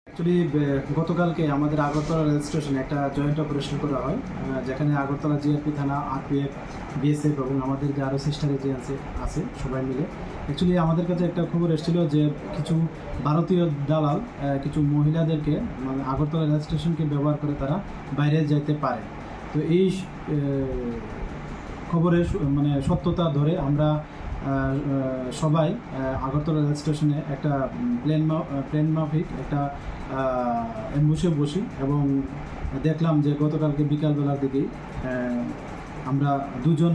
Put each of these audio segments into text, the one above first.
Actually গতকালকে আমাদের Agartala rail স্টেশনে একটা জয়েন্ট অপারেশন করা হয়, যেখানে আগরতলা জিআরপি থানা, আরপিএফ, বিএসএফ এবং আমাদের যে আরও সিস্টার এজেন্সি আছে সবাই মিলে। অ্যাকচুয়ালি আমাদের কাছে একটা খবর এসেছিল যে কিছু ভারতীয় দালাল কিছু মহিলাদেরকে মানে আগরতলা রেল স্টেশনকে ব্যবহার করে তারা বাইরে যেতে পারে। তো এই খবরের মানে সত্যতা ধরে আমরা সবাই আগরতলা রেল স্টেশনে একটা প্লেন মাফিক একটা অ্যাম্বুশে বসি এবং দেখলাম যে গতকালকে বিকালবেলার দিকেই আমরা দুজন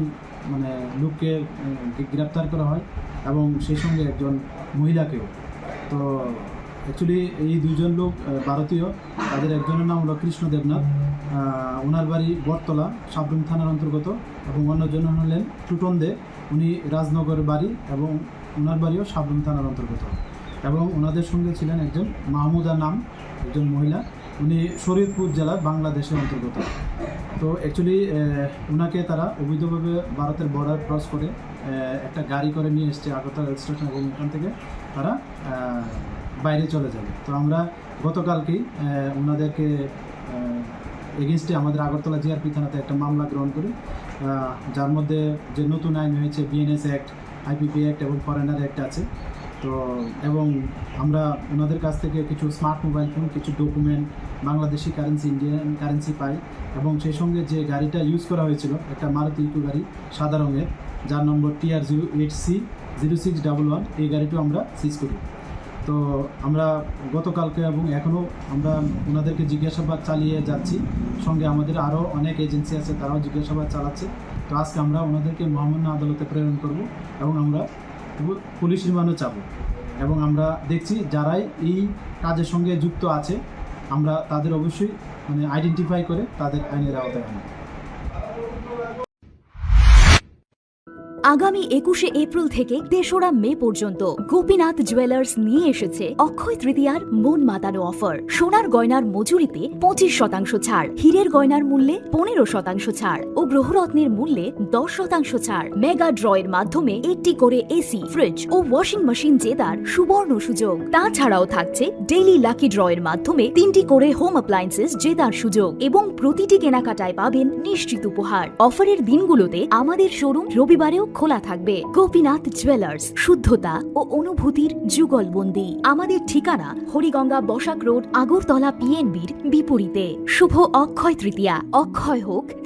মানে লোককে গ্রেপ্তার করা হয় এবং সেই সঙ্গে একজন মহিলাকেও। তো অ্যাকচুয়ালি এই দুজন লোক ভারতীয়, তাদের একজনের নাম হলো কৃষ্ণ দেবনাথ, ওনার বাড়ি বটতলা সাবরুম থানার অন্তর্গত, এবং অন্যজন হলেন টুটন দে, উনি রাজনগর বাড়ি এবং ওনার বাড়িও সাবরুম থানার অন্তর্গত। এবং ওনাদের সঙ্গে ছিলেন একজন মাহমুদা নাম একজন মহিলা, উনি শরীয়তপুর জেলা বাংলাদেশের অন্তর্গত। তো অ্যাকচুয়ালি ওনাকে তারা অবৈধভাবে ভারতের বর্ডার ক্রস করে একটা গাড়ি করে নিয়ে এসছে আগরতলা রেল স্টেশন এবং ওখান থেকে তারা বাইরে চলে যাবে। তো আমরা গতকালকেই ওনাদেরকে এগেনস্টে আমাদের আগরতলা জিআরপি থানাতে একটা মামলা গ্রহণ করি, যার মধ্যে যে নতুন আইন হয়েছে বিএনএস অ্যাক্ট, আইপিপি অ্যাক্ট এবং ফরেনার অ্যাক্ট আছে। তো এবং আমরা ওনাদের কাছ থেকে কিছু স্মার্ট মোবাইল ফোন, কিছু document, Bangladeshi currency, Indian currency পাই এবং সেই সঙ্গে যে গাড়িটা ইউজ করা হয়েছিল একটা মারুতি ইকো গাড়ি সাদা রঙের, যার নম্বর TR08C0611, এই গাড়িটাও আমরা সিজ করি। তো আমরা গতকালকে এবং এখনও আমরা ওনাদেরকে জিজ্ঞাসাবাদ চালিয়ে যাচ্ছি, সঙ্গে আমাদের আরও অনেক এজেন্সি আছে তারাও জিজ্ঞাসাবাদ চালাচ্ছে। তো আজকে আমরা ওনাদেরকে মহামান্য আদালতে প্রেরণ করব এবং আমরা পুলিশ রিমান্ডও চাব এবং আমরা দেখছি যারাই এই কাজের সঙ্গে যুক্ত আছে আমরা তাদের অবশ্যই মানে আইডেন্টিফাই করে তাদের আইনের আওতায় আনব। আগামী 21শে এপ্রিল থেকে 3রা মে পর্যন্ত গোপীনাথ জুয়েলার্স নিয়ে এসেছে অক্ষয় তৃতীয়ার মন মাতানো অফার। সোনার গয়নার মজুরিতে 25% ছাড়, হীরের গয়নার মূল্যে 15% ছাড় ও গ্রহরত্নের মূল্যে 10% ছাড়। মেগা ড্রয়ের মাধ্যমে 8টি করে এসি, ফ্রিজ ও ওয়াশিং মেশিন জেতার সুবর্ণ সুযোগ। তাছাড়াও থাকছে ডেইলি লাকি ড্রয়ের মাধ্যমে 3টি করে হোম অ্যাপ্লায়েন্সেস জেতার সুযোগ এবং প্রতিটি কেনাকাটায় পাবেন নিশ্চিত উপহার। অফারের দিনগুলোতে আমাদের শোরুম রবিবারেও খোলা থাকবে। গোপীনাথ জুয়েলার্স, শুদ্ধতা ও অনুভূতির যুগলবন্দি। আমাদের ঠিকানা হরিগঙ্গা বসাক রোড, আগরতলা PNB'র বিপরীতে। শুভ অক্ষয় তৃতীয়া, অক্ষয় হোক